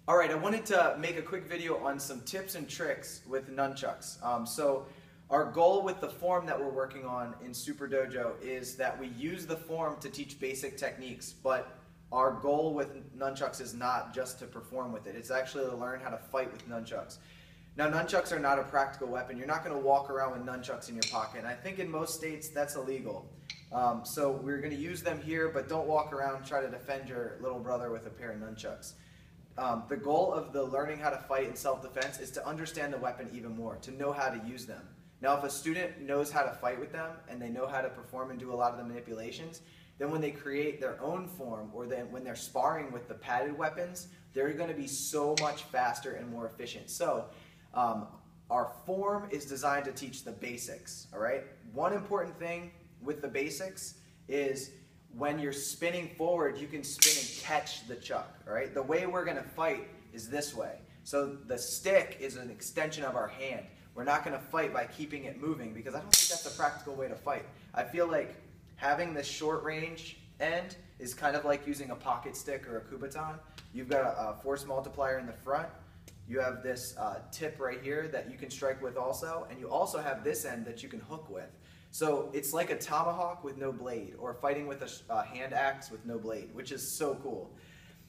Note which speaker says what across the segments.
Speaker 1: All right, I wanted to make a quick video on some tips and tricks with nunchucks. So our goal with the form that we're working on in Superdojo is that we use the form to teach basic techniques, but our goal with nunchucks is not just to perform with it. It's actually to learn how to fight with nunchucks. Now, nunchucks are not a practical weapon. You're not going to walk around with nunchucks in your pocket, and I think in most states that's illegal. So we're going to use them here, but don't walk around and try to defend your little brother with a pair of nunchucks. The goal of the learning how to fight in self-defense is to understand the weapon even more, to know how to use them. Now, if a student knows how to fight with them and they know how to perform and do a lot of the manipulations, then when they create their own form, or then when they're sparring with the padded weapons, they're going to be so much faster and more efficient. So our form is designed to teach the basics, all right? One important thing with the basics is when you're spinning forward, you can spin and catch the chuck, all right? The way we're going to fight is this way. So the stick is an extension of our hand. We're not going to fight by keeping it moving, because I don't think that's a practical way to fight. I feel like having this short range end is kind of like using a pocket stick or a kubaton. You've got a force multiplier in the front. You have this tip right here that you can strike with also, and you also have this end that you can hook with. So it's like a tomahawk with no blade, or fighting with a hand axe with no blade, which is so cool.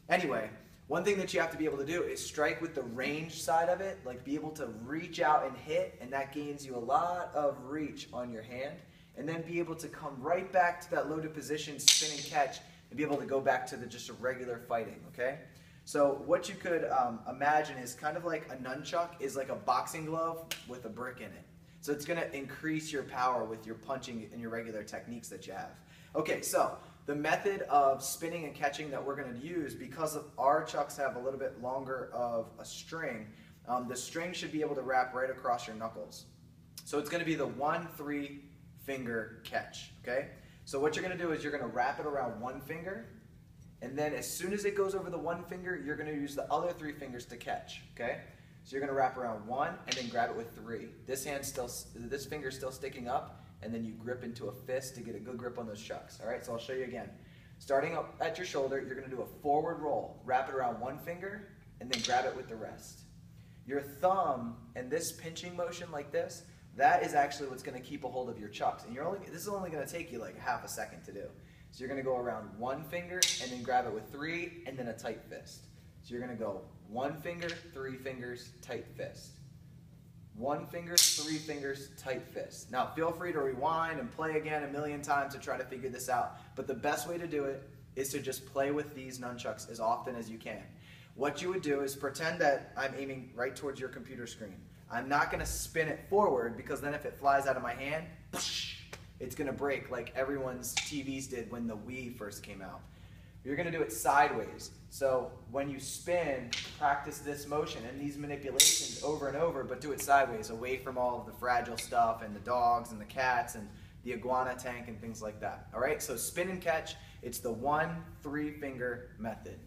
Speaker 1: Anyway, one thing that you have to be able to do is strike with the range side of it, like be able to reach out and hit, and that gains you a lot of reach on your hand, and then be able to come right back to that loaded position, spin and catch, and be able to go back to just a regular fighting, okay? So what you could imagine is kind of like a nunchuck is like a boxing glove with a brick in it. So it's going to increase your power with your punching and your regular techniques that you have. Okay, so the method of spinning and catching that we're going to use, because our chucks have a little bit longer of a string, the string should be able to wrap right across your knuckles. So it's going to be the 1-3 finger catch, okay? So what you're going to do is you're going to wrap it around one finger, and then as soon as it goes over the one finger, you're going to use the other 3 fingers to catch, okay? So you're going to wrap around one and then grab it with 3. This finger's still sticking up, and then you grip into a fist to get a good grip on those chucks. All right, so I'll show you again. Starting up at your shoulder, you're going to do a forward roll. Wrap it around one finger and then grab it with the rest. Your thumb and this pinching motion like this, that is actually what's going to keep a hold of your chucks. And this is only going to take you like half a second to do. So you're going to go around one finger and then grab it with 3 and then a tight fist. So you're going to go 1 finger, 3 fingers, tight fist. 1 finger, 3 fingers, tight fist. Now feel free to rewind and play again a million times to try to figure this out. But the best way to do it is to just play with these nunchucks as often as you can. What you would do is pretend that I'm aiming right towards your computer screen. I'm not going to spin it forward, because then if it flies out of my hand, it's going to break like everyone's TVs did when the Wii first came out. You're going to do it sideways. So when you spin, practice this motion and these manipulations over and over, but do it sideways, away from all of the fragile stuff and the dogs and the cats and the iguana tank and things like that. All right, so spin and catch, it's the 1-3 finger method.